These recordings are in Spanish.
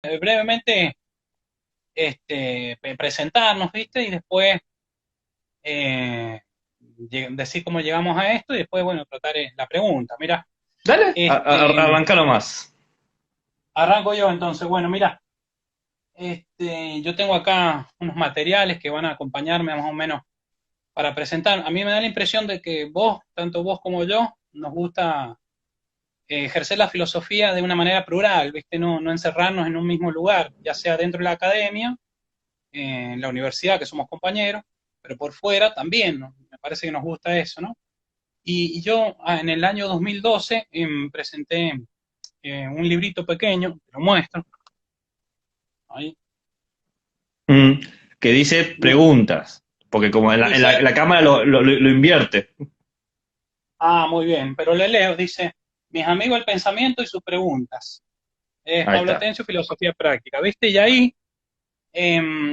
brevemente presentarnos, ¿viste? Y después decir cómo llegamos a esto y después, bueno, tratar la pregunta. Mira, Dale, este, arrancalo más. arranco yo entonces. Bueno, mira, yo tengo acá unos materiales que van a acompañarme más o menos para presentar. A mí me da la impresión de que vos, tanto vos como yo, nos gusta ejercer la filosofía de una manera plural, ¿viste? No encerrarnos en un mismo lugar, ya sea dentro de la academia, en la universidad, que somos compañeros, pero por fuera también, ¿no? Me parece que nos gusta eso, ¿no? Y yo en el año 2012 presenté un librito pequeño, te lo muestro, ahí, Mm, que dice preguntas, porque como dice, la cámara lo invierte. muy bien, pero le leo, dice, mis amigos el pensamiento y sus preguntas. Es Ahí Pablo está. Atencio, Filosofía Práctica, ¿viste? Y ahí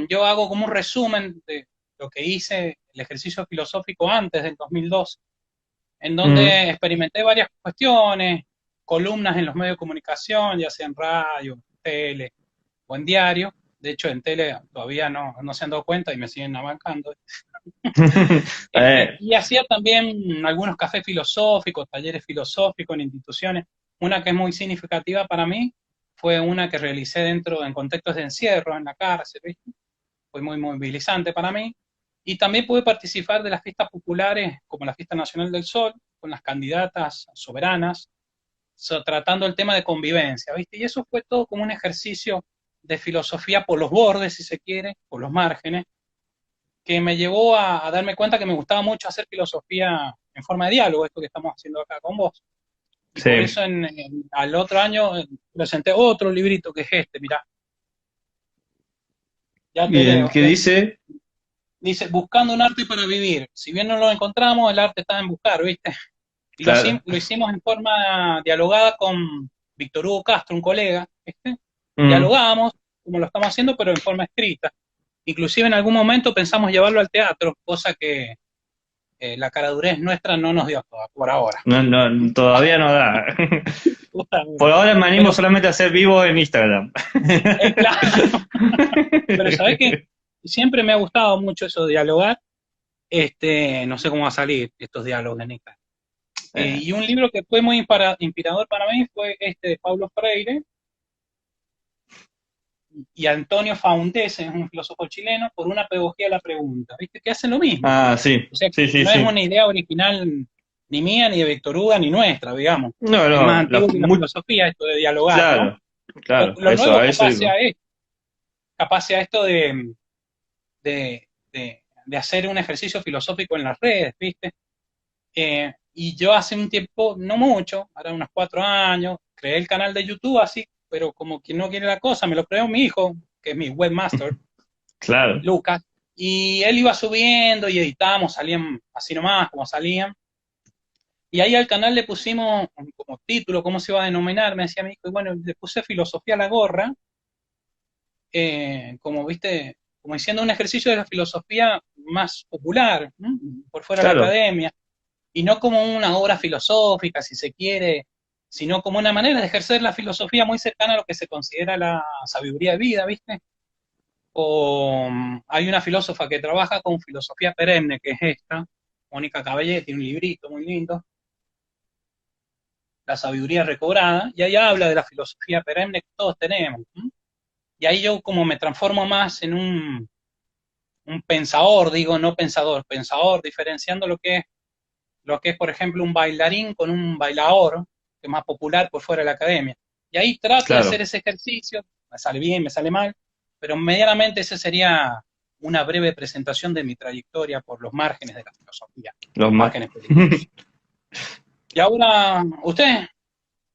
yo hago como un resumen de lo que hice, el ejercicio filosófico antes del 2012, en Mm, donde experimenté varias cuestiones, columnas en los medios de comunicación, ya sea en radio, tele o en diario. De hecho, en tele todavía no se han dado cuenta y me siguen abancando. eh, Y hacía también algunos cafés filosóficos, talleres filosóficos en instituciones. Una que es muy significativa para mí fue una que realicé en contextos de encierro en la cárcel, ¿viste? Fue muy movilizante para mí. Y también pude participar de las fiestas populares, como la Fiesta Nacional del Sol, con las candidatas soberanas, tratando el tema de convivencia, ¿viste? Y eso fue todo como un ejercicio de filosofía por los bordes, si se quiere, por los márgenes, que me llevó a darme cuenta que me gustaba mucho hacer filosofía en forma de diálogo, esto que estamos haciendo acá con vos. Y por sí, eso al otro año presenté otro librito que es mirá, ya te bien, leo. que dice, Dice, buscando un arte para vivir. Si bien no lo encontramos, el arte está en buscar, ¿viste? Y claro, lo hicimos en forma dialogada con Víctor Hugo Castro, un colega, ¿viste? mm, Dialogábamos, como lo estamos haciendo, pero en forma escrita. Inclusive en algún momento pensamos llevarlo al teatro, cosa que la caradurez nuestra no nos dio por ahora. todavía no da. Por Justamente. ahora me animo Pero, solamente a hacer vivo en Instagram. claro, pero sabés que siempre me ha gustado mucho eso de dialogar. No sé cómo va a salir estos diálogos de Nica. Eh, Y un libro que fue muy inspirador para mí fue este de Paulo Freire y Antonio Faundes, es un filósofo chileno, por una pedagogía de la pregunta. ¿Viste? Que hacen lo mismo. sí, O sea, sí, sí, no es sí. una idea original ni mía, ni de Víctor Hugo, ni nuestra, digamos. No, Es más no, antiguo que la filosofía, esto de dialogar, ¿no? claro, claro, Lo nuevo a eso iba. capaz sea esto de hacer un ejercicio filosófico en las redes, ¿viste? Y yo hace un tiempo, no mucho, ahora unos 4 años, creé el canal de YouTube así, pero como quien no quiere la cosa, me lo creó mi hijo, que es mi webmaster, Claro, Lucas, y él iba subiendo y editábamos, salían así nomás, como salían. Y ahí al canal le pusimos como título, cómo se iba a denominar, me decía mi hijo, y bueno, le puse filosofía a la gorra, como viste, como diciendo un ejercicio de la filosofía más popular, ¿no? Por fuera de la claro, academia, y no como una obra filosófica, si se quiere, sino como una manera de ejercer la filosofía muy cercana a lo que se considera la sabiduría de vida, ¿viste? O hay una filósofa que trabaja con filosofía perenne, que es esta, Mónica Caballé, tiene un librito muy lindo, La sabiduría recobrada, y ahí habla de la filosofía perenne que todos tenemos. ¿No? Y ahí yo como me transformo más en un pensador, digo, no pensador, pensador, diferenciando lo que es, por ejemplo, un bailarín con un bailador, que es más popular por fuera de la academia. Y ahí trato de hacer claro. ese ejercicio, me sale bien, me sale mal, pero medianamente ese sería una breve presentación de mi trayectoria por los márgenes de la filosofía, Los los más. márgenes peligrosos. Y ahora, usted,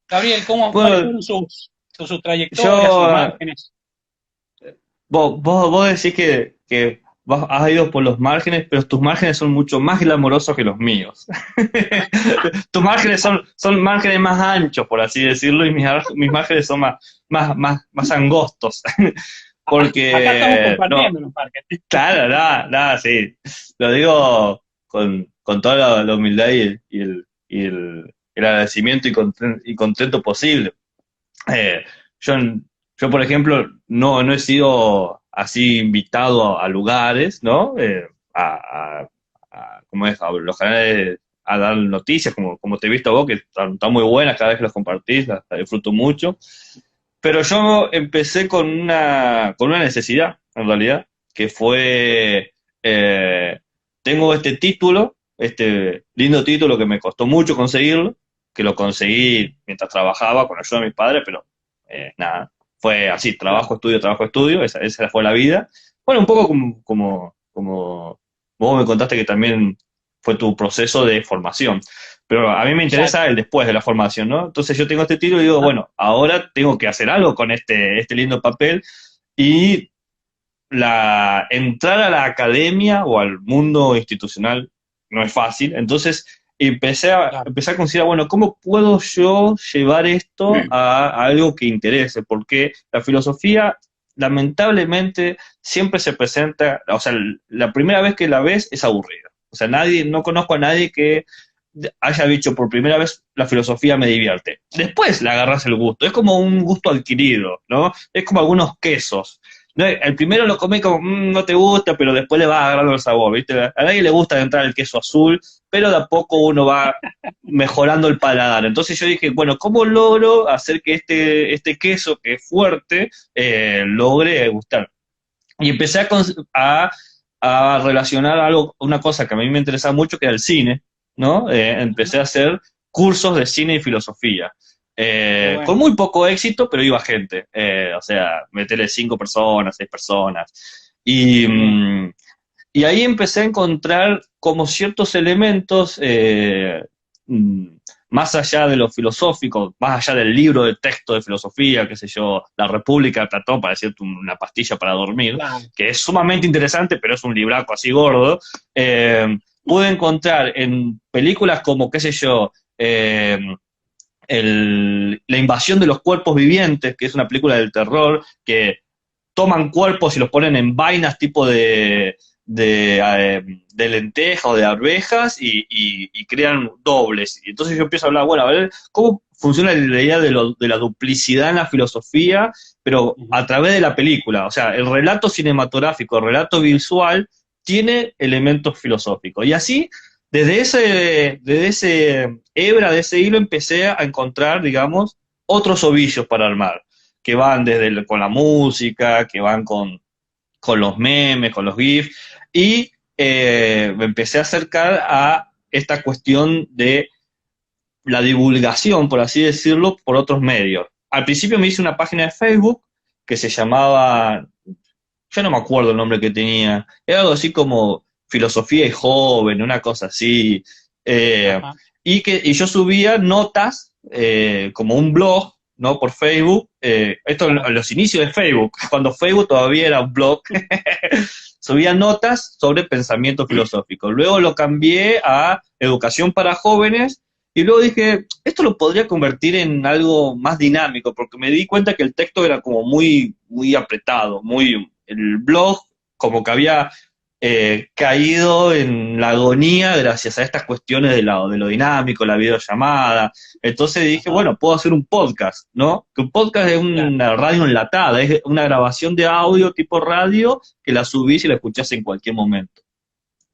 Gabriel, ¿cuáles Bueno, fueron sus trayectorias, sus yo, márgenes? vos decís que has ido por los márgenes, pero tus márgenes son mucho más glamorosos que los míos. Tus márgenes son márgenes más anchos, por así decirlo, y mis márgenes son más angostos. Acá estamos Porque, no, compartiendo los márgenes. claro, nada, nada, sí. Lo digo con toda la humildad y el agradecimiento y contento posible. Eh, yo, yo, por ejemplo, no he sido así invitado a lugares, ¿no? ¿Cómo es? A los canales a dar noticias, como te he visto vos, que están muy buenas cada vez que los compartís, las disfruto mucho. Pero yo empecé con una necesidad, en realidad, que fue, tengo este título, este lindo título que me costó mucho conseguirlo, que lo conseguí mientras trabajaba con ayuda de mis padres, pero nada, fue así, Claro. trabajo, estudio, esa fue la vida. Bueno, un poco como vos me contaste que también fue tu proceso de formación. Pero a mí me interesa Exacto. el después de la formación, ¿no? Entonces yo tengo este título y digo, Ajá. bueno, ahora tengo que hacer algo con este lindo papel y entrar a la academia o al mundo institucional no es fácil. Entonces Claro. empecé a considerar, bueno, ¿cómo puedo yo llevar esto a algo que interese? Porque la filosofía, lamentablemente, siempre se presenta, o sea, la primera vez que la ves es aburrida. O sea, no conozco a nadie que haya dicho por primera vez la filosofía me divierte. Después le agarras el gusto, es como un gusto adquirido, ¿no? Es como algunos quesos. No, el primero lo comés como, no te gusta, pero después le va agarrando el sabor, ¿viste? A nadie le gusta entrar el queso azul, pero de a poco uno va mejorando el paladar. Entonces yo dije, bueno, ¿cómo logro hacer que este queso, que es fuerte, logre gustar? Y empecé a relacionar algo, una cosa que a mí me interesaba mucho, que era el cine, ¿no? Empecé a hacer cursos de cine y filosofía. Qué Con bueno. muy poco éxito, pero iba gente. O sea, meterle 5 personas, 6 personas. Y, Qué bien. y ahí empecé a encontrar como ciertos elementos, mm, más allá de lo filosófico, más allá del libro de texto de filosofía, qué sé yo, La República de Platón, para decirte una pastilla para dormir, Claro. que es sumamente interesante, pero es un libraco así gordo. Pude encontrar en películas como, qué sé yo, La invasión de los cuerpos vivientes, que es una película del terror, que toman cuerpos y los ponen en vainas tipo de lenteja o de arvejas y crean dobles. Y entonces yo empiezo a hablar, bueno, a ver, ¿cómo funciona la idea de la duplicidad en la filosofía, pero Ujú. a través de la película? O sea, el relato cinematográfico, el relato visual, tiene elementos filosóficos. Y así, desde ese hebra, de ese hilo, empecé a encontrar, digamos, otros ovillos para armar que van con la música, que van con los memes, con los GIFs, y me empecé a acercar a esta cuestión de la divulgación, por así decirlo, por otros medios. Al principio me hice una página de Facebook que se llamaba, yo no me acuerdo el nombre que tenía, era algo así como Filosofía y Joven, una cosa así, eh, Ajá. y yo subía notas como un blog, ¿no? Por Facebook, esto Claro. a los inicios de Facebook, cuando Facebook todavía era un blog, subía notas sobre pensamiento filosófico. Luego lo cambié a educación para jóvenes y luego dije, esto lo podría convertir en algo más dinámico, porque me di cuenta que el texto era como muy apretado, el blog como que había caído en la agonía gracias a estas cuestiones de lo dinámico, la videollamada. Entonces dije, Ajá. bueno, puedo hacer un podcast, ¿no? Que un podcast es Claro. una radio enlatada, es una grabación de audio tipo radio que la subís y la escuchás en cualquier momento.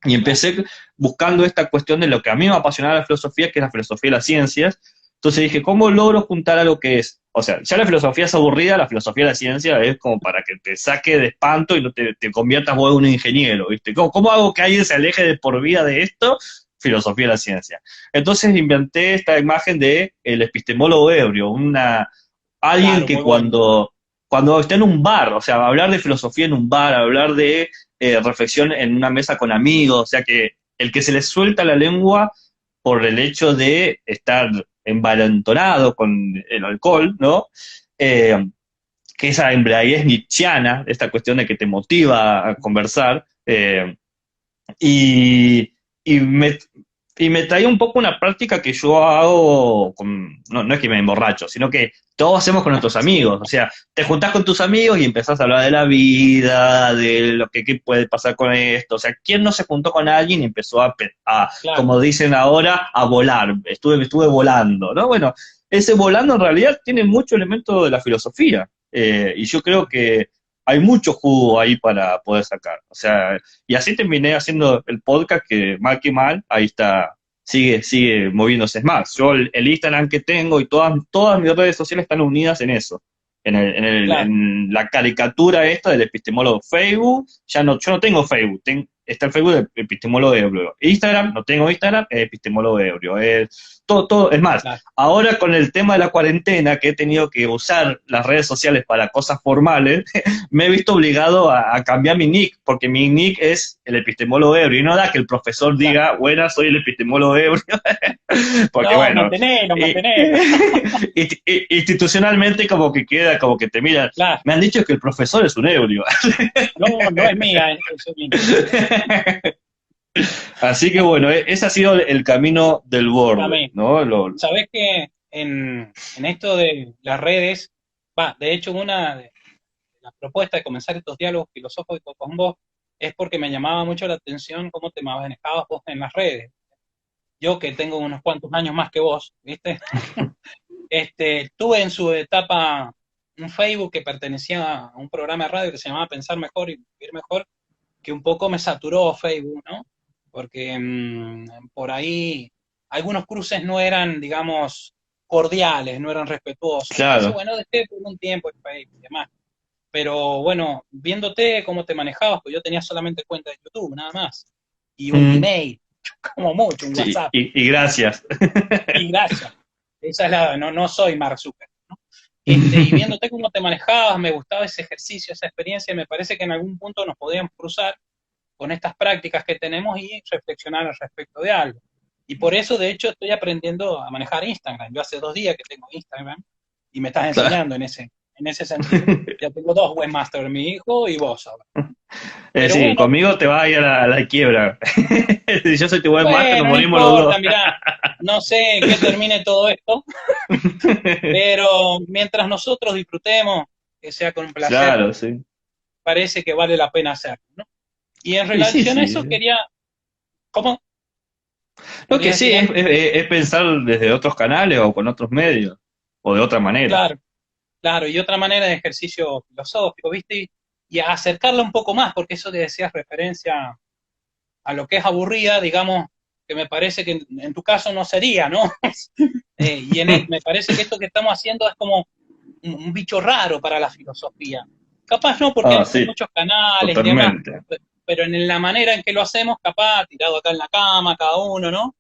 Y Claro. empecé buscando esta cuestión de lo que a mí me apasionaba la filosofía, que es la filosofía de las ciencias. Entonces dije, ¿cómo logro juntar algo que es? O sea, ya la filosofía es aburrida, la filosofía de la ciencia es como para que te saque de espanto y no te conviertas vos en un ingeniero, ¿viste? ¿Cómo hago que alguien se aleje de por vida de esto? Filosofía de la ciencia. Entonces inventé esta imagen de el epistemólogo ebrio, alguien Claro, que muy bueno. cuando está en un bar, o sea, hablar de filosofía en un bar, hablar de reflexión en una mesa con amigos, o sea, que el que se le suelta la lengua por el hecho de estar envalentonado con el alcohol, ¿no? Eh, que esa embriaguez nietzscheana, esta cuestión de que te motiva a conversar, y, y me, y me traía un poco una práctica que yo hago, no es que me emborracho, sino que todos hacemos con nuestros Sí. amigos. O sea, te juntás con tus amigos y empezás a hablar de la vida, de lo que qué puede pasar con esto. O sea, ¿quién no se juntó con alguien y empezó Claro. como dicen ahora, a volar? Estuve volando, ¿no? Bueno, ese volando en realidad tiene mucho elemento de la filosofía. y yo creo que hay mucho jugo ahí para poder sacar. O sea, y así terminé haciendo el podcast que mal que mal, ahí está, sigue moviéndose. Es más, yo el Instagram que tengo y todas mis redes sociales están unidas en eso. Claro, En la caricatura esta del epistemólogo. Facebook, yo no tengo Facebook, está el Facebook del epistemólogo ebrio. Instagram, no tengo Instagram, es epistemólogo ebrio. Es más, claro. ahora con el tema de la cuarentena, que he tenido que usar las redes sociales para cosas formales, me he visto obligado a cambiar mi nick, porque mi nick es el epistemólogo ebrio, y no da que el profesor Claro. diga, buenas, soy el epistemólogo ebrio, porque No, bueno, mantenelo, y- mantenelo. institucionalmente como que queda, como que te miran, Claro. me han dicho que el profesor es un ebrio. No, no es mía, eso mismo. Así que bueno, ese ha sido el camino del borde, También. ¿no? Sabés que en esto de las redes, de hecho, una de las propuestas de comenzar estos diálogos filosóficos con vos es porque me llamaba mucho la atención cómo te manejabas vos en las redes. Yo que tengo unos cuantos años más que vos, ¿viste? Tuve en su etapa un Facebook que pertenecía a un programa de radio que se llamaba Pensar Mejor y Vivir Mejor, que un poco me saturó Facebook, ¿no? Porque por ahí algunos cruces no eran, digamos, cordiales, no eran respetuosos. Entonces, Claro. bueno, dejé por un tiempo el Facebook y demás. Pero bueno, viéndote cómo te manejabas, pues yo tenía solamente cuenta de YouTube, nada más, y un Mm, email, como mucho, un sí, WhatsApp, y gracias. y gracias. Esa es no soy Mark Zuckerberg, ¿no? Y viéndote cómo te manejabas, me gustaba ese ejercicio, esa experiencia, y me parece que en algún punto nos podíamos cruzar con estas prácticas que tenemos y reflexionar al respecto de algo. Y por eso, de hecho, estoy aprendiendo a manejar Instagram. Yo hace 2 días que tengo Instagram y me estás Claro. enseñando en ese sentido. Ya tengo 2 webmasters, mi hijo y vos ahora. Es Pero decir, bueno, conmigo te va a ir a la quiebra. Si yo soy tu webmaster, nos bueno, no morimos los dos. importa, mirá, no sé en qué termine todo esto, pero mientras nosotros disfrutemos, que sea con un placer, Claro, sí. parece que vale la pena hacerlo, ¿no? Y en Y sí, relación a eso sí. quería, ¿cómo? Lo que ¿Querías sí decir algo? es pensar desde otros canales o con otros medios, o de otra manera. Claro. Claro, y otra manera de ejercicio filosófico, ¿viste? Y acercarla un poco más, porque eso que decías referencia a lo que es aburrida, digamos, que me parece que en tu caso no sería, ¿no? Me parece que esto que estamos haciendo es como un bicho raro para la filosofía. Capaz no, porque Ah, hay sí, muchos canales y demás, totalmente. pero en la manera en que lo hacemos, capaz, tirado acá en la cama, cada uno, ¿no?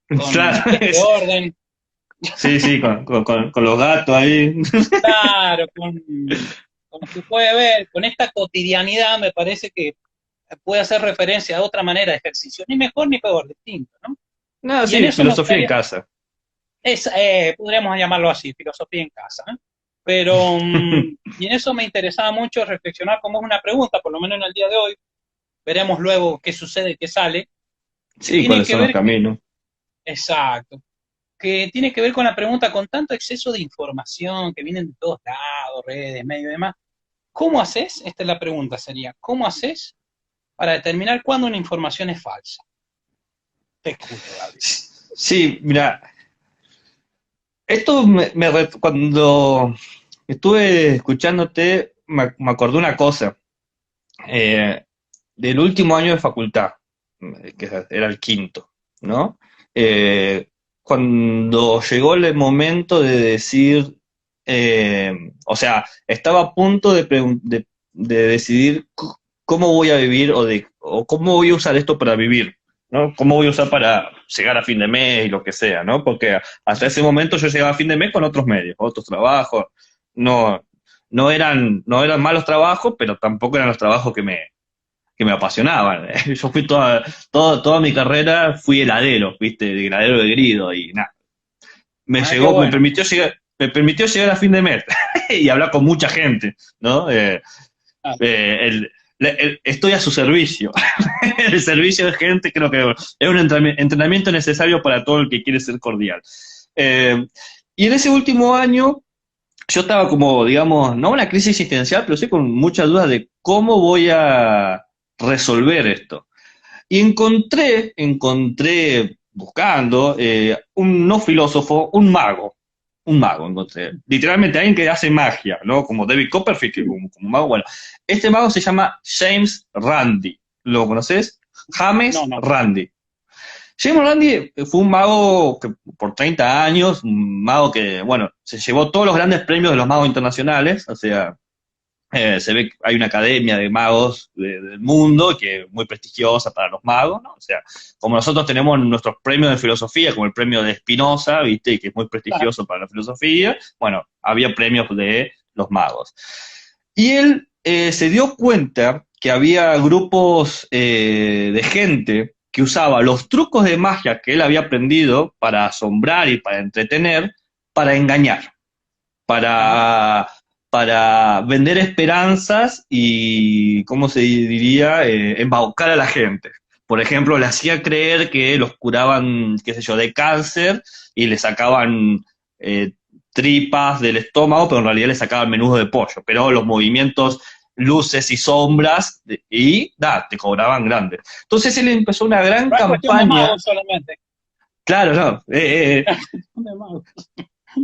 Con Claro, este orden, sí, sí, con los gatos ahí. claro, como se puede ver, con esta cotidianidad me parece que puede hacer referencia a otra manera de ejercicio, ni mejor ni peor, distinto, ¿no? No, Y en sí, eso me filosofía en gustaría, casa. podríamos llamarlo así, filosofía en casa, ¿eh? Pero, y en eso me interesaba mucho reflexionar como es una pregunta, por lo menos en el día de hoy, veremos luego qué sucede, qué sale, que Sí, tiene cuáles que son los ver, caminos. exacto, que tiene que ver con la pregunta, con tanto exceso de información que vienen de todos lados, redes, medios y demás, ¿cómo haces? Esta es la pregunta, sería, ¿cómo haces para determinar cuándo una información es falsa? Te escucho, Gabriel. Sí, mira, esto cuando estuve escuchándote, me acordé una cosa. eh, Del último año de facultad, que era el quinto, ¿no? Eh, Cuando llegó el momento de decir, o sea, estaba a punto de decidir cómo voy a vivir o cómo voy a usar esto para vivir, ¿no? Cómo voy a usar para llegar a fin de mes y lo que sea, ¿no? Porque hasta ese momento yo llegaba a fin de mes con otros medios, otros trabajos, no, no eran malos trabajos, pero tampoco eran los trabajos que me apasionaban. Yo fui toda mi carrera, fui heladero, ¿viste? De heladero de grido y nada. Ah, qué bueno. Me permitió llegar a fin de mes y hablar con mucha gente, ¿no? Ah, Estoy a su servicio. El servicio de gente creo que es un entrenamiento necesario para todo el que quiere ser cordial. Y en ese último año yo estaba como, digamos, no una crisis existencial, pero sí con mucha duda de cómo voy a resolver esto. Y encontré buscando, un no filósofo, un mago. un mago encontré. Literalmente alguien que hace magia, ¿no? Como David Copperfield, que como mago, bueno. Este mago se llama James Randi. ¿Lo conoces? No, James no. Randi. James Randi fue un mago que por 30 años, un mago que, bueno, se llevó todos los grandes premios de los magos internacionales, o sea, se ve que hay una academia de magos del mundo que es muy prestigiosa para los magos, ¿no? O sea, como nosotros tenemos nuestros premios de filosofía, como el premio de Spinoza, ¿viste? Que es muy Claro. prestigioso para la filosofía, bueno, había premios de los magos. Y él se dio cuenta que había grupos de gente que usaba los trucos de magia que él había aprendido para asombrar y para entretener, para engañar, Ajá. para, para vender esperanzas y, ¿cómo se diría?, embaucar a la gente. Por ejemplo, le hacía creer que los curaban, qué sé yo, de cáncer y le sacaban eh, tripas del estómago, pero en realidad le sacaban menudo de pollo. Pero los movimientos, luces y sombras, y nada, te cobraban grande. Entonces él empezó una gran No es cuestión de campaña, magos solamente. claro, no, Cuestión de magos.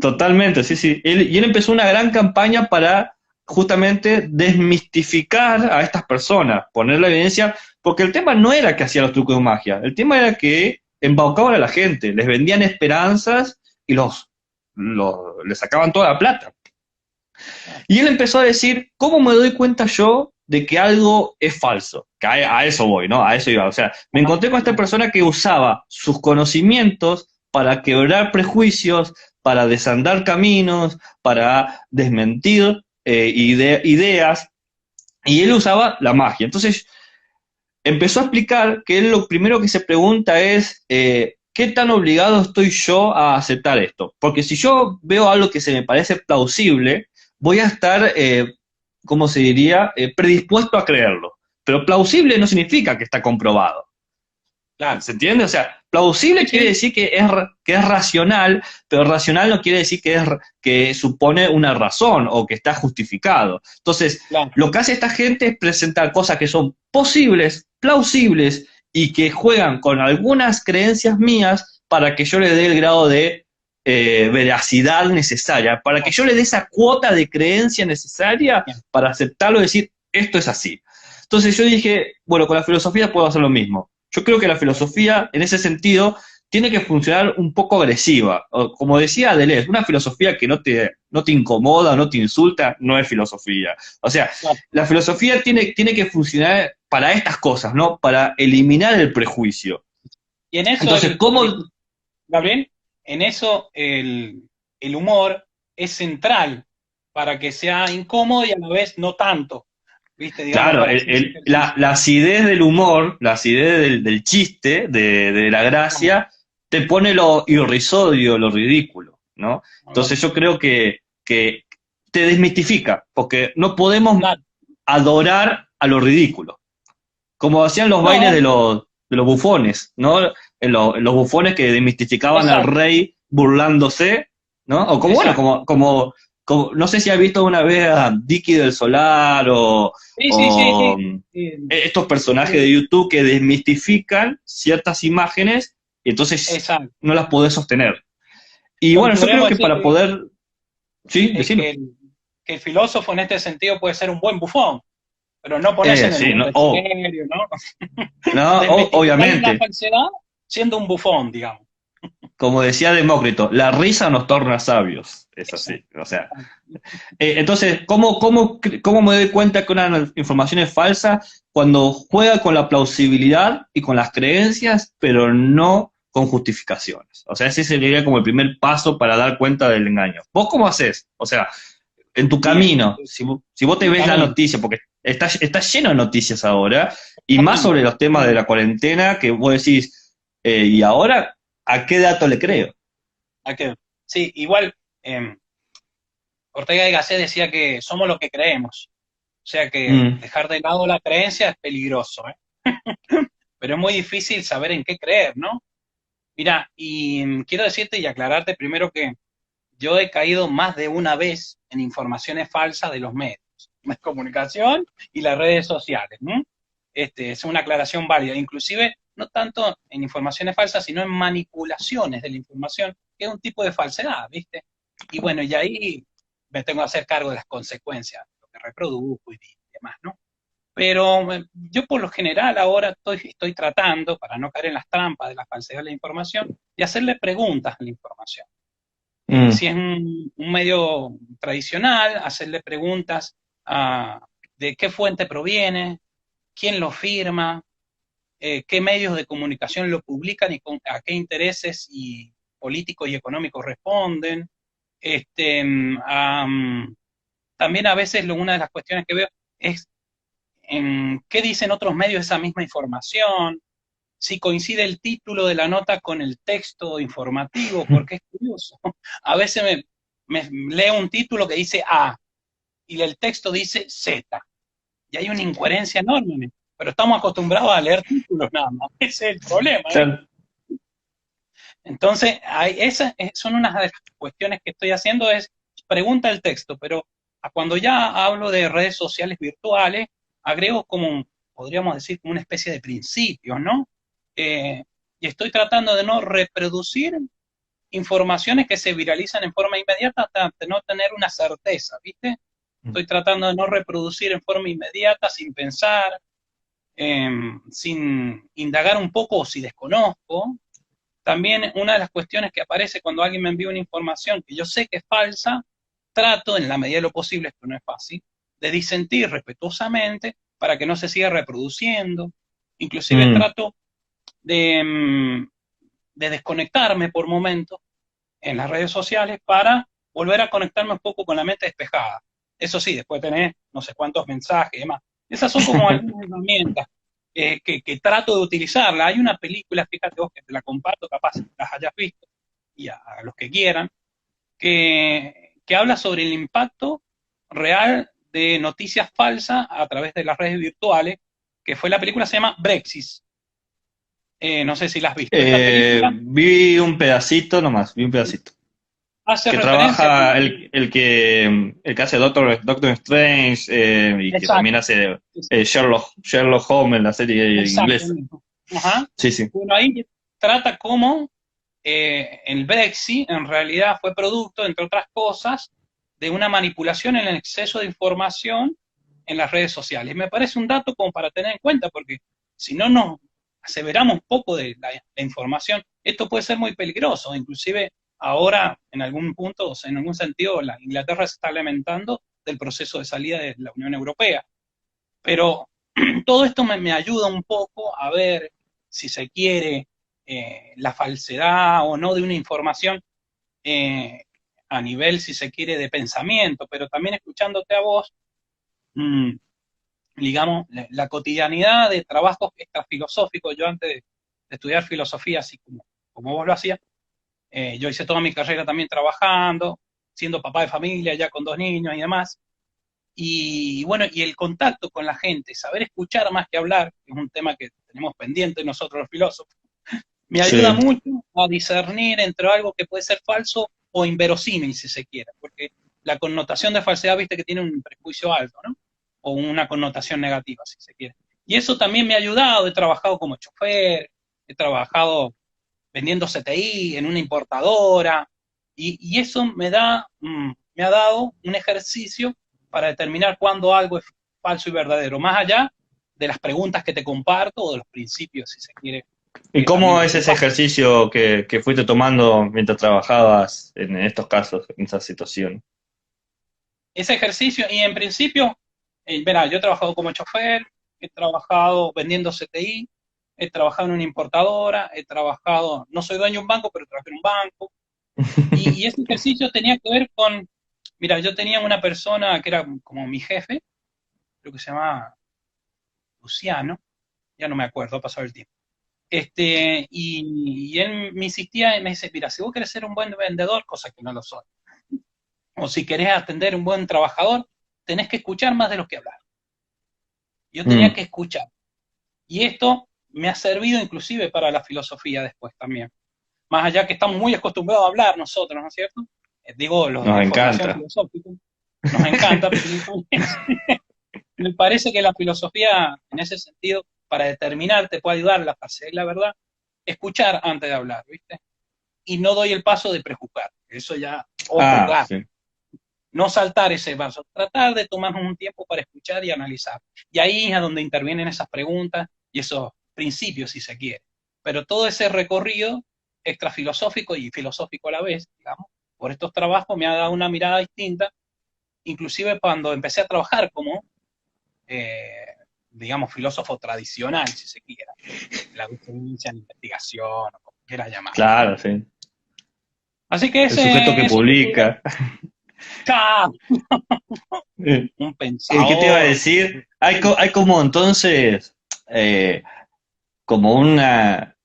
totalmente, sí, sí. Y él empezó una gran campaña para justamente desmistificar a estas personas, poner la evidencia, porque el tema no era que hacía los trucos de magia, el tema era que embaucaban a la gente, les vendían esperanzas y les sacaban toda la plata. Ah, Y él empezó a decir, ¿cómo me doy cuenta yo de que algo es falso? Que a eso voy, ¿no? A eso iba. O sea, me ajá, encontré con esta persona que usaba sus conocimientos para quebrar prejuicios, para desandar caminos, para desmentir ideas, y él usaba la magia. Entonces, empezó a explicar que él lo primero que se pregunta es, ¿qué tan obligado estoy yo a aceptar esto? Porque si yo veo algo que se me parece plausible, voy a estar, ¿cómo se diría?, predispuesto a creerlo. Pero plausible no significa que está comprobado. claro. ¿Se entiende? O sea, plausible Sí, quiere sí. decir que es racional, pero racional no quiere decir que supone una razón o que está justificado. Entonces, Claro. lo que hace esta gente es presentar cosas que son posibles, plausibles y que juegan con algunas creencias mías para que yo le dé el grado de veracidad necesaria, para que yo le dé esa cuota de creencia necesaria Bien. para aceptarlo y decir, esto es así. Entonces yo dije, bueno, con la filosofía puedo hacer lo mismo. Yo creo que la filosofía, en ese sentido, tiene que funcionar un poco agresiva. O, como decía Deleuze, una filosofía que no te incomoda, no te insulta, no es filosofía. O sea, Claro. la filosofía tiene que funcionar para estas cosas, ¿no? Para eliminar el prejuicio. Y en eso, Entonces, ¿cómo? Gabriel, en eso el humor es central para que sea incómodo y a la vez no tanto, ¿viste? Digamos, Claro, para hacer ese la ejercicio. acidez del humor, la acidez del chiste, de la Claro, gracia, te pone lo irrisorio, lo ridículo, ¿no? claro, Entonces yo creo que te desmitifica, porque no podemos claro. adorar a lo ridículo, como hacían los bailes No, de los bufones, ¿no? En los bufones que desmitificaban al exacto, rey burlándose, ¿no? O como, bueno, exacto. no sé si has visto una vez a Dicky del Solar Sí, sí, sí, o sí. Sí, estos personajes de sí, YouTube que desmistifican ciertas imágenes y entonces exacto. no las podés sostener. Y bueno, yo creo Podríamos que decir para poder, sí, decime. que el filósofo en este sentido puede ser un buen bufón, pero no ponerse en el Sí, lugar no, del serio, ¿no? no, Desmitificar una obviamente, falsedad siendo un bufón, digamos. como decía Demócrito, la risa nos torna sabios, es así, Exacto. o sea. Entonces, ¿cómo me doy cuenta que una información es falsa? Cuando juega con la plausibilidad y con las creencias, pero no con justificaciones. O sea, ese sería como el primer paso para dar cuenta del engaño. ¿Vos cómo haces? O sea, en tu Bien, camino, si vos te mi ves la camino, noticia, porque está lleno de noticias ahora, y más camino. sobre los temas de la cuarentena, que vos decís, ¿y ahora a qué dato le creo? Sí, igual Ortega y Gasset decía que somos lo que creemos, o sea que Mm, dejar de lado la creencia es peligroso, ¿eh? Pero es muy difícil saber en qué creer, ¿no? Mira, y quiero decirte y aclararte primero que yo he caído más de una vez en informaciones falsas de los medios de comunicación y las redes sociales. ¿No? Es una aclaración válida, inclusive no tanto en informaciones falsas, sino en manipulaciones de la información, que es un tipo de falsedad, ¿viste? Y bueno, y ahí me tengo que hacer cargo de las consecuencias, lo que reproduzco y demás, ¿no? Pero yo por lo general ahora estoy tratando, para no caer en las trampas de la falsedad de la información, de hacerle preguntas a la información. Mm, Si es un medio tradicional, hacerle preguntas de qué fuente proviene, quién lo firma, qué medios de comunicación lo publican y a qué intereses y políticos y económicos responden. Este, también a veces una de las cuestiones que veo es en qué dicen otros medios esa misma información, si coincide el título de la nota con el texto informativo, porque es curioso. A veces me leo un título que dice A y el texto dice Z, y hay una incoherencia enorme, pero estamos acostumbrados a leer títulos nada más, ese es el problema, ¿eh? claro. Entonces, esas son unas de las cuestiones que estoy haciendo, es pregunta el texto, pero cuando ya hablo de redes sociales virtuales, agrego como, podríamos decir, como una especie de principios, ¿no? Y estoy tratando de no reproducir informaciones que se viralizan en forma inmediata hasta no tener una certeza, ¿viste? Estoy tratando de no reproducir en forma inmediata, sin pensar, sin indagar un poco o si desconozco. También una de las cuestiones que aparece cuando alguien me envía una información que yo sé que es falsa, trato, en la medida de lo posible, esto no es fácil, de disentir respetuosamente para que no se siga reproduciendo. Inclusive Mm, trato de, de desconectarme por momentos en las redes sociales para volver a conectarme un poco con la mente despejada. Eso sí, después tenés no sé cuántos mensajes y demás. Esas son como algunas herramientas que trato de utilizarla. Hay una película, fíjate vos, que te la comparto, capaz las hayas visto, y a los que quieran, que habla sobre el impacto real de noticias falsas a través de las redes virtuales, que fue la película, se llama Brexit. No sé si la has visto. Esta película vi un pedacito nomás, vi un pedacito. hace Que referencia a... trabaja el que hace Doctor Strange, y que también Exacto, hace Sherlock Holmes en la serie exacto. inglesa. Ajá. Sí, sí. Bueno, ahí trata cómo el Brexit en realidad fue producto, entre otras cosas, de una manipulación en el exceso de información en las redes sociales. Me parece un dato como para tener en cuenta, porque si no nos aseveramos un poco de la información, esto puede ser muy peligroso. Inclusive ahora, en algún punto, o sea, en algún sentido, la Inglaterra se está lamentando del proceso de salida de la Unión Europea. Pero todo esto me ayuda un poco a ver, si se quiere, la falsedad o no de una información eh, a nivel, si se quiere, de pensamiento, pero también escuchándote a vos, mmm, digamos, la cotidianidad de trabajos extrafilosóficos. Yo antes de estudiar filosofía, así como vos lo hacías, yo hice toda mi carrera también trabajando, siendo papá de familia, ya con 2 niños y demás. Y bueno, y el contacto con la gente, saber escuchar más que hablar, que es un tema que tenemos pendiente nosotros los filósofos, me ayuda Sí. mucho a discernir entre algo que puede ser falso o inverosímil, si se quiere, porque la connotación de falsedad, viste que tiene un prejuicio alto, ¿no? O una connotación negativa, si se quiere. Y eso también me ha ayudado, he trabajado como chofer, he trabajado vendiendo CTI en una importadora, y eso me ha dado un ejercicio para determinar cuándo algo es falso y verdadero, más allá de las preguntas que te comparto o de los principios, si se quiere, ¿Y también cómo te es ese comparto. ejercicio que fuiste tomando mientras trabajabas en estos casos, en esa situación? Ese ejercicio, y en principio, verá, yo he trabajado como chofer, he trabajado vendiendo CTI, he trabajado en una importadora, he trabajado, no soy dueño de un banco, pero trabajé en un banco, y ese ejercicio tenía que ver con, mira, yo tenía una persona que era como mi jefe, creo que se llamaba Luciano, ya no me acuerdo, ha pasado el tiempo. Y él me insistía y me dice, mira, si vos querés ser un buen vendedor, cosa que no lo soy, o si querés atender un buen trabajador, tenés que escuchar más de lo que hablar. Yo tenía Mm, que escuchar. Y esto me ha servido inclusive para la filosofía después también. Más allá que estamos muy acostumbrados a hablar nosotros, ¿no es cierto? Digo, los nos de formación encanta. filosófica, nos encanta, pero me parece que la filosofía, en ese sentido, para determinar, te puede ayudar la falsedad y la verdad, escuchar antes de hablar, ¿viste? Y no doy el paso de prejuzgar. Eso ya, otro Ah, gasto. sí. No saltar ese paso, tratar de tomarnos un tiempo para escuchar y analizar. Y ahí es donde intervienen esas preguntas y esos principios, si se quiere. Pero todo ese recorrido extrafilosófico y filosófico a la vez, digamos, por estos trabajos me ha dado una mirada distinta, inclusive cuando empecé a trabajar como, eh, digamos, filósofo tradicional, si se quiere, la docencia, la investigación, o como quieras llamar. Claro, sí. Así que El sujeto que eso te podría... publica. ¡Ah! Eh, Un ¿Qué te iba a pensador. decir? Hay como entonces, eh, como una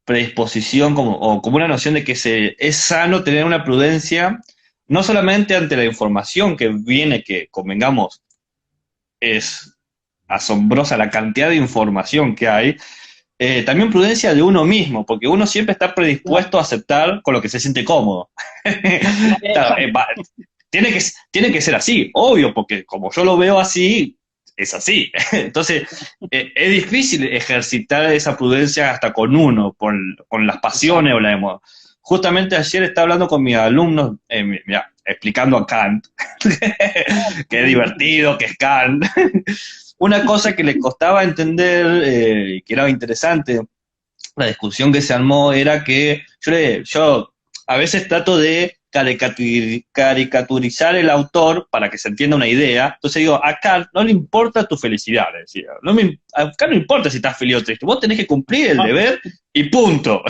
predisposición o como una noción de que es sano tener una prudencia, no solamente ante la información que viene, que convengamos, es asombrosa la cantidad de información que hay, también prudencia de uno mismo, porque uno siempre está predispuesto a aceptar con lo que se siente cómodo. Claro, tiene que ser así, obvio, porque como yo lo veo así, es así. Entonces, es difícil ejercitar esa prudencia hasta con uno, con las Exacto. pasiones o la emoción. Justamente ayer estaba hablando con mis alumnos, mirá, explicando a Kant, que es divertido, que es Kant. Una cosa que les costaba entender y que era interesante, la discusión que se armó era que yo a veces trato de caricaturizar el autor para que se entienda una idea. Entonces digo, acá no le importa tu felicidad, decía. Acá no importa si estás feliz o triste, vos tenés que cumplir el deber y punto.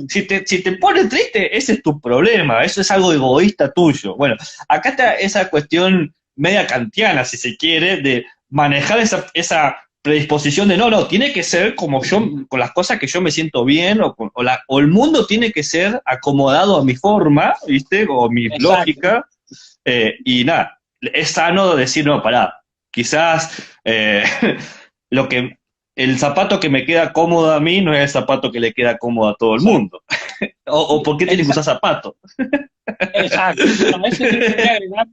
Si te pones triste, ese es tu problema, eso es algo egoísta tuyo. Bueno, acá está esa cuestión media kantiana, si se quiere, de manejar esa predisposición de no, tiene que ser como yo, con las cosas que yo me siento bien, o el mundo tiene que ser acomodado a mi forma, ¿viste? O mi Exacto. lógica, y nada, es sano decir, no, pará, quizás lo que, el zapato que me queda cómodo a mí no es el zapato que le queda cómodo a todo el Exacto. mundo. O ¿por qué tiene que usar zapatos? Exacto. A eso yo podría agregar,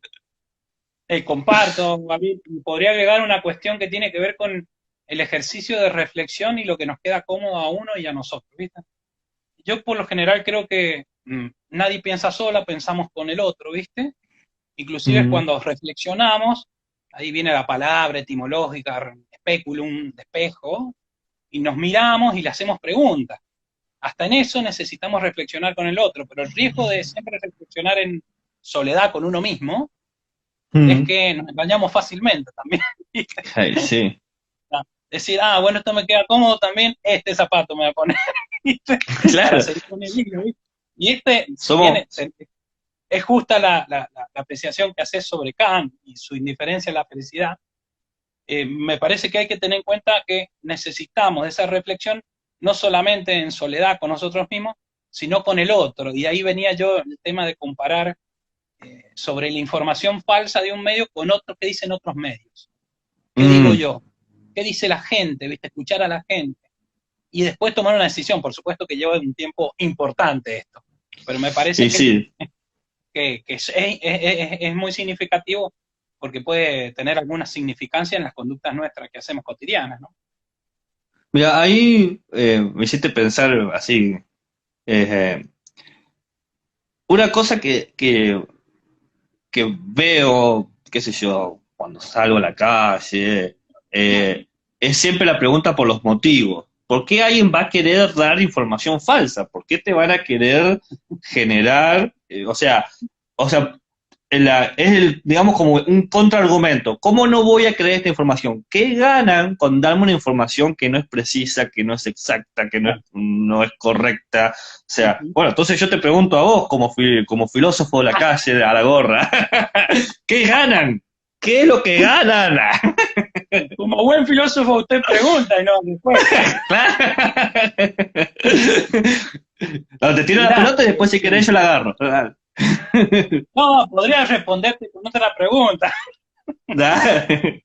comparto, a mí podría agregar una cuestión que tiene que ver con el ejercicio de reflexión y lo que nos queda cómodo a uno y a nosotros, ¿viste? Yo por lo general creo que nadie piensa sola, pensamos con el otro, ¿viste? Inclusive Mm, cuando reflexionamos, ahí viene la palabra etimológica, speculum, despejo, y nos miramos y le hacemos preguntas. Hasta en eso necesitamos reflexionar con el otro, pero el riesgo de siempre reflexionar en soledad con uno mismo es mm, que nos engañamos fácilmente también. ¿Viste? ay, sí, Decir, bueno, esto me queda cómodo también, este zapato me voy a poner, ¿viste? Para claro, seguir con el hilo, ¿viste? Y este, si bien somos, es justa la apreciación que haces sobre Kant y su indiferencia a la felicidad, me parece que hay que tener en cuenta que necesitamos esa reflexión no solamente en soledad con nosotros mismos, sino con el otro. Y ahí venía yo el tema de comparar sobre la información falsa de un medio con otros que dicen otros medios. ¿Qué digo mm, yo? ¿Qué dice la gente? ¿Viste? Escuchar a la gente. Y después tomar una decisión. Por supuesto que lleva un tiempo importante esto. Pero me parece y sí. que es muy significativo porque puede tener alguna significancia en las conductas nuestras que hacemos cotidianas, ¿no? Mira, ahí me hiciste pensar así. eh, una cosa que veo, qué sé yo, cuando salgo a la calle, es siempre la pregunta por los motivos. ¿Por qué alguien va a querer dar información falsa? ¿Por qué te van a querer generar, o sea, digamos, como un contraargumento. ¿Cómo no voy a creer esta información? ¿Qué ganan con darme una información que no es precisa, que no es exacta, que no es correcta? O sea, Uh-huh. bueno, entonces yo te pregunto a vos, como filósofo de la calle, a la gorra, ¿qué ganan? ¿Qué es lo que ganan? Como buen filósofo usted pregunta y no después. No, te tiro la Mirá, pelota y después si querés yo la agarro. no, podría responderte con otra pregunta. Dale.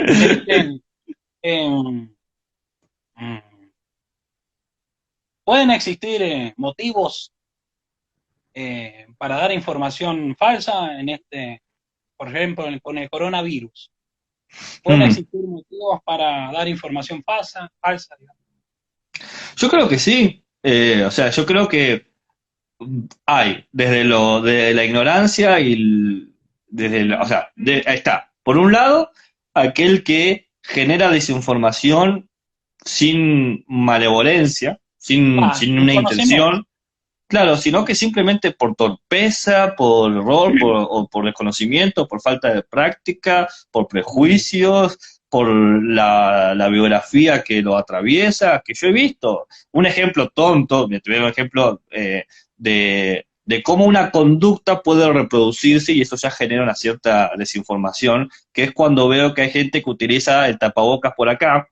Este, eh, ¿Pueden existir motivos para dar información falsa en por ejemplo, con el coronavirus? ¿Pueden Mm. existir motivos para dar información falsa, digamos? Yo creo que sí. O sea, yo creo que hay desde de la ignorancia o sea, ahí está. Por un lado, aquel que genera desinformación sin malevolencia, sin Sin una conocimiento. intención, claro, sino que simplemente por torpeza, por error, o por desconocimiento, por falta de práctica, por prejuicios, por la biografía que lo atraviesa, que yo he visto. Un ejemplo tonto, me tuve un ejemplo de cómo una conducta puede reproducirse y eso ya genera una cierta desinformación, que es cuando veo que hay gente que utiliza el tapabocas por acá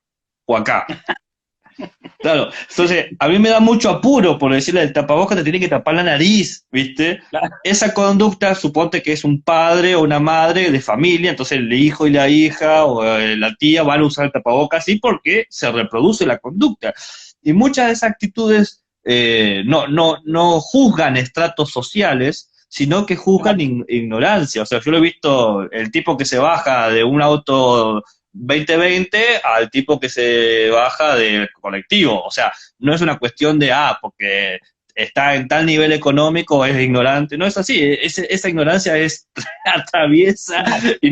o acá. Claro, entonces a mí me da mucho apuro por decirle el tapabocas te tiene que tapar la nariz, ¿viste? Esa conducta, suponte que es un padre o una madre de familia, entonces el hijo y la hija o la tía van a usar el tapabocas así porque se reproduce la conducta. Y muchas de esas actitudes no juzgan estratos sociales, sino que juzgan ignorancia. O sea, yo lo he visto, el tipo que se baja de un auto 2020 al tipo que se baja del colectivo. O sea, no es una cuestión de, porque está en tal nivel económico, es ignorante. No es así. Esa ignorancia es atraviesa y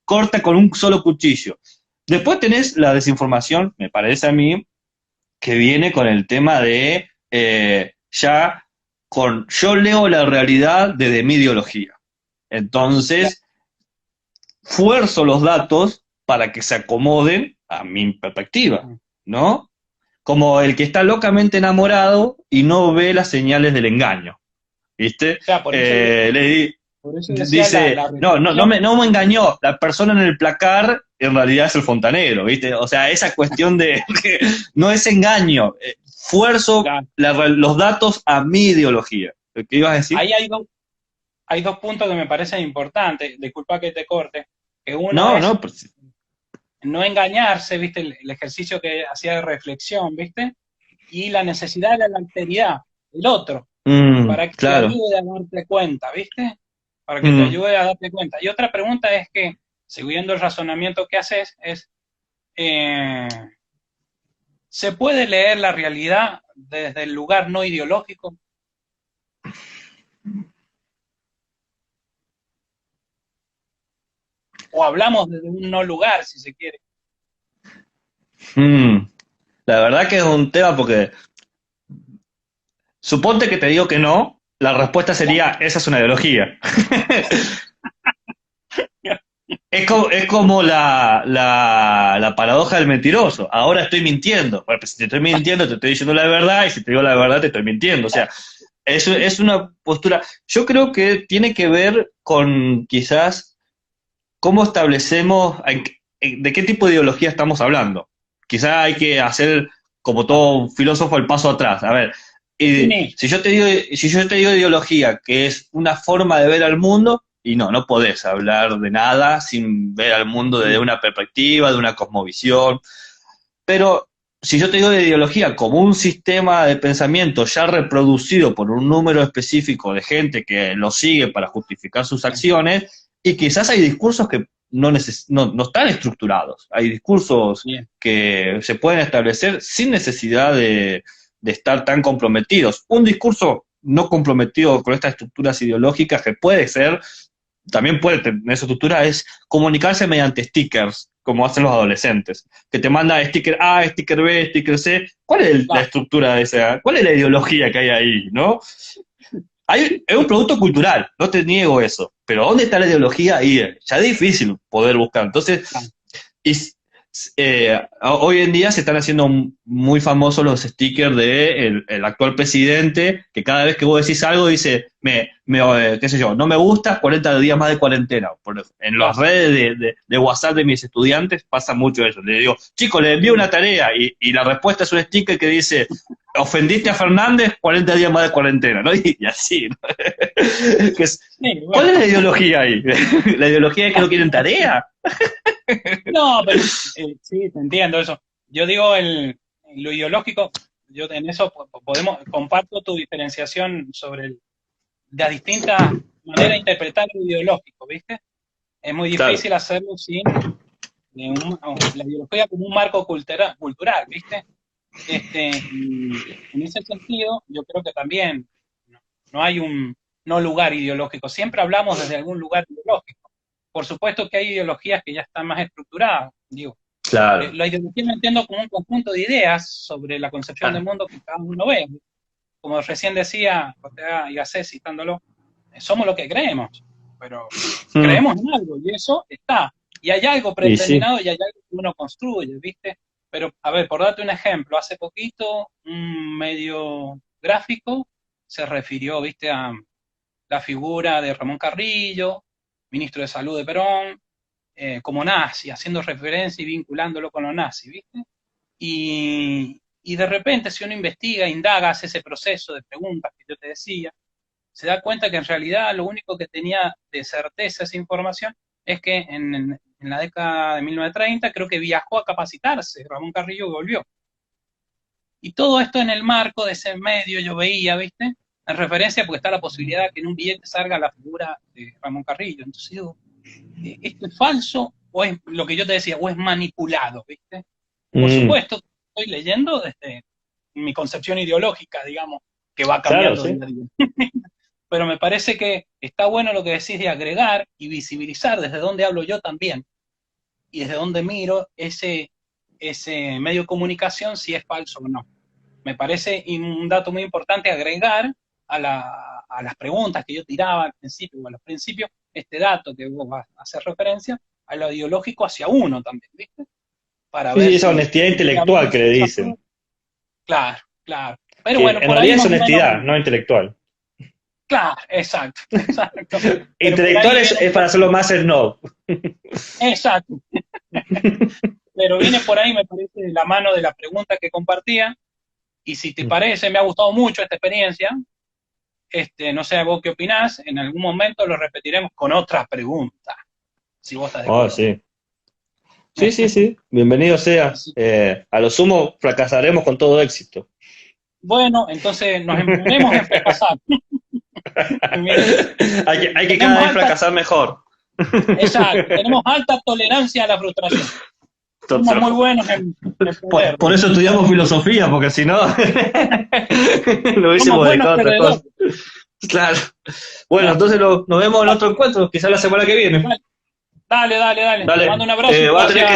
corta con un solo cuchillo. Después tenés la desinformación, me parece a mí, que viene con el tema de yo leo la realidad desde mi ideología. Entonces, fuerzo los datos para que se acomoden a mi perspectiva, ¿no? Como el que está locamente enamorado y no ve las señales del engaño, ¿viste? Claro, por eso decía Dice, la no reflexión. no me engañó, la persona en el placar en realidad es el fontanero, ¿viste? O sea, esa cuestión de que no es engaño, fuerzo Claro. los datos a mi ideología. ¿Qué ibas a decir? Ahí hay dos puntos que me parecen importantes, disculpa que te corte, que uno No, es no, pues, no engañarse, ¿viste? El ejercicio que hacía de reflexión, ¿viste? Y la necesidad de la alteridad del otro, para que te claro. ayude a darte cuenta, ¿viste? Para que te Mm. ayude a darte cuenta. Y otra pregunta es que, siguiendo el razonamiento que haces, eh, ¿se puede leer la realidad desde el lugar no ideológico? ¿O hablamos desde un no lugar, si se quiere? Mm. La verdad que es un tema porque suponte que te digo que no, la respuesta sería, esa es una ideología. Es como la paradoja del mentiroso. Ahora estoy mintiendo. Bueno, pues si te estoy mintiendo, te estoy diciendo la verdad, y si te digo la verdad, te estoy mintiendo. O sea, eso es una postura. Yo creo que tiene que ver con quizás cómo establecemos, de qué tipo de ideología estamos hablando. Quizás hay que hacer, como todo filósofo, el paso atrás. A ver, Definí. si yo te digo ideología, que es una forma de ver al mundo, y no podés hablar de nada sin ver al mundo desde una perspectiva, de una cosmovisión. Pero si yo te digo de ideología como un sistema de pensamiento ya reproducido por un número específico de gente que lo sigue para justificar sus acciones, y quizás hay discursos que no están estructurados, hay discursos Bien. que se pueden establecer sin necesidad de estar tan comprometidos. Un discurso no comprometido con estas estructuras ideológicas que puede ser también puede tener esa estructura, es comunicarse mediante stickers, como hacen los adolescentes, que te manda sticker A, sticker B, sticker C. ¿Cuál es la Va. estructura de esa? ¿Cuál es la ideología que hay ahí, no? Es un producto cultural, no te niego eso, pero ¿dónde está la ideología ahí? Ya es difícil poder buscar. Entonces, Va. y hoy en día se están haciendo muy famosos los stickers de el actual presidente, que cada vez que vos decís algo dice, qué sé yo, no me gusta, 40 días más de cuarentena. En las Va. redes de WhatsApp de mis estudiantes pasa mucho eso. Le digo, chicos, les envío una tarea y la respuesta es un sticker que dice, ofendiste a Fernández, 40 días más de cuarentena, ¿no? Y así, ¿no? Sí, ¿Cuál bueno. es la ideología ahí? ¿La ideología es que no quieren tarea? No, pero sí, te entiendo eso. Yo digo lo ideológico, yo en eso comparto tu diferenciación sobre las distintas maneras de interpretar lo ideológico, ¿viste? Es muy Claro, difícil hacerlo sin la ideología como un marco cultural, ¿viste? Y en ese sentido, yo creo que también, ¿no? no hay un no lugar ideológico, siempre hablamos desde algún lugar ideológico. Por supuesto que hay ideologías que ya están más estructuradas, digo. Claro. La ideología la entiendo como un conjunto de ideas sobre la concepción del mundo que cada uno ve. Como recién decía Ortega y Gasset, citándolo, somos lo que creemos, pero creemos en algo y eso está. Y hay algo predeterminado y hay algo que uno construye, ¿viste? Pero, a ver, por darte un ejemplo, hace poquito un medio gráfico se refirió, ¿viste?, a la figura de Ramón Carrillo, ministro de Salud de Perón, como nazi, haciendo referencia y vinculándolo con los nazis, ¿viste? Y de repente, si uno investiga, indaga, hace ese proceso de preguntas que yo te decía, se da cuenta que en realidad lo único que tenía de certeza esa información es que en la década de 1930 creo que viajó a capacitarse, Ramón Carrillo volvió. Y todo esto en el marco de ese medio yo veía, ¿viste? En referencia porque está la posibilidad de que en un billete salga la figura de Ramón Carrillo. Entonces digo, ¿esto es falso o es lo que yo te decía, o es manipulado, ¿viste? Por supuesto, estoy leyendo desde mi concepción ideológica, digamos, que va cambiando día a día. Pero me parece que está bueno lo que decís de agregar y visibilizar desde dónde hablo yo también, y desde dónde miro ese medio de comunicación, si es falso o no. Me parece un dato muy importante agregar a las preguntas que yo tiraba al principio, o a los principios, este dato que vos vas a hacer referencia, a lo ideológico hacia uno también, ¿viste? Para ver esa honestidad intelectual que le dicen. Claro, claro. Pero bueno, en realidad es honestidad, no intelectual. Claro, exacto. Intelectual es para hacerlo más snob. Exacto. Pero viene por ahí, me parece, de la mano de la pregunta que compartía, y si te parece, me ha gustado mucho esta experiencia, no sé vos qué opinás, en algún momento lo repetiremos con otra pregunta, si vos estás de acuerdo. Sí, bienvenido sea. A lo sumo fracasaremos con todo éxito. Bueno, entonces nos empeñaremos en fracasar. hay que cada vez fracasar mejor. Exacto, tenemos alta tolerancia a la frustración. Somos muy buenos en poder. Por eso estudiamos filosofía, porque si no, lo hubiésemos dedicado a otra cosa. Claro. Bueno, entonces nos vemos en otro encuentro, quizás la semana que viene. Dale. Te mando un abrazo.